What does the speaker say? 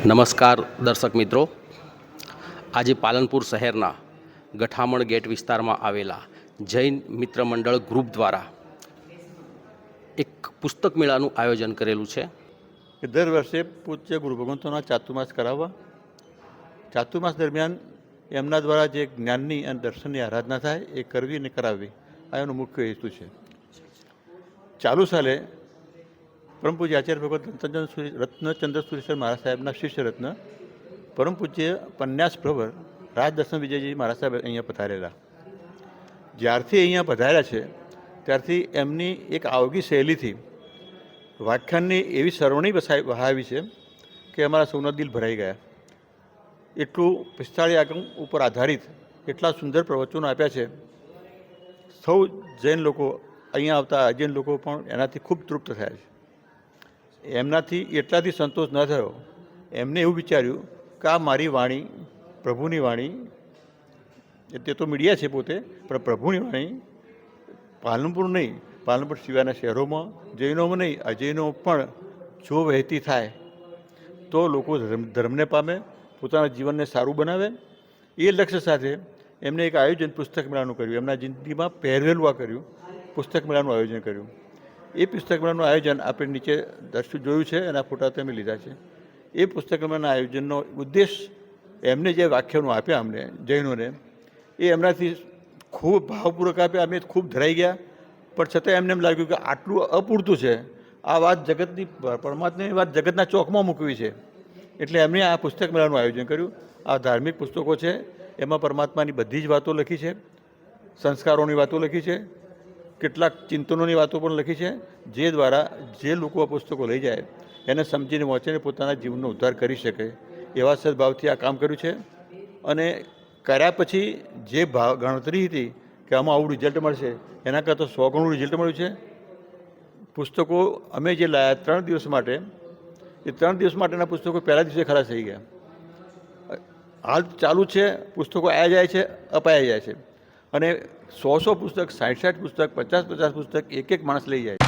નમસ્કાર દર્શક મિત્રો, આજે પાલનપુર શહેરના ગઠામણ ગેટ વિસ્તારમાં આવેલા જૈન મિત્ર મંડળ ગ્રુપ દ્વારા એક પુસ્તક મેળાનું આયોજન કરેલું છે. દર વર્ષે પૂજ્ય ગુરુ ભગવંતોના ચાતુર્માસ કરાવવા, ચાતુર્માસ દરમિયાન એમના દ્વારા જે જ્ઞાનની અને દર્શનની આરાધના થાય એ કરવી અને કરાવવી, આ એનો મુખ્ય હેતુ છે. ચાલુ સાલે પરમ પૂજ્ય આચાર્ય ભગવત રત્નચંદ્ર સુરેશ્વર મહારાજ સાહેબના શિષ્ય રત્ન પરમ પૂજ્ય પન્યાસ પ્રવર રાજદર્શન વિજયજી મહારાજ સાહેબ અહીંયા પધારેલા. જ્યારથી અહીંયા પધાર્યા છે ત્યારથી એમની એક આવગી શૈલીથી વ્યાખ્યાનની એવી સરવણી વહાવી છે કે અમારા સૌના દિલ ભરાઈ ગયા. એટલું પિસ્તાળી આગમ ઉપર આધારિત એટલા સુંદર પ્રવચનો આપ્યા છે. સૌ જૈન લોકો અહીંયા આવતા અજૈન લોકો પણ એનાથી ખૂબ તૃપ્ત થયા છે. એમનાથી એટલાથી સંતોષ ન થયો. એમને એવું વિચાર્યું કે આ મારી વાણી, પ્રભુની વાણી, તે તો મીડિયા છે પોતે, પણ પ્રભુની વાણી પાલનપુર નહીં, પાલનપુર સિવાયના શહેરોમાં જૈનોમાં નહીં, અજૈનો પણ જો વહેતી થાય તો લોકો ધર્મને પામે, પોતાના જીવનને સારું બનાવે. એ લક્ષ્ય સાથે એમને એક આયોજન પુસ્તક મેળાનું કર્યું. એમના જિંદગીમાં પહેરેલું આ કર્યું, પુસ્તક મેળાનું આયોજન કર્યું. એ પુસ્તક મેળાનું આયોજન આપણે નીચે દર્શક જોયું છે, એના ફોટા તમે લીધા છે. એ પુસ્તક મેળાના આયોજનનો ઉદ્દેશ એમને જે વ્યાખ્યાનો આપ્યા અમને જૈનોને, એ એમનાથી ખૂબ ભાવપૂર્વક આપ્યા. અમે ખૂબ ધરાઈ ગયા, પણ છતાં એમને એમ લાગ્યું કે આટલું અપૂરતું છે. આ વાત જગતની, પરમાત્માની વાત જગતના ચોકમાં મૂકવી છે. એટલે એમણે આ પુસ્તક મેળાનું આયોજન કર્યું. આ ધાર્મિક પુસ્તકો છે, એમાં પરમાત્માની બધી જ વાતો લખી છે, સંસ્કારોની વાતો લખી છે, કેટલાક ચિંતનોની વાતો પણ લખી છે, જે દ્વારા જે લોકો આ પુસ્તકો લઈ જાય એને સમજીને વાંચીને પોતાના જીવનનો ઉદ્ધાર કરી શકે એવા સદભાવથી આ કામ કર્યું છે. અને કર્યા પછી જે ગણતરી હતી કે આમાં આવું રિઝલ્ટ મળશે, એના કરતાં 100 ગણું રિઝલ્ટ મળ્યું છે. પુસ્તકો અમે જે લાવ્યા 3 દિવસ માટે, એ 3 દિવસ માટેના પુસ્તકો પહેલા દિવસે ખલાસ થઈ ગયા. હાલ ચાલુ છે, પુસ્તકો આવ્યા જાય છે, અપાયા જાય છે. અને 100 પુસ્તક, 60 પુસ્તક, 50 પુસ્તક એક માણસ લઈ જાય.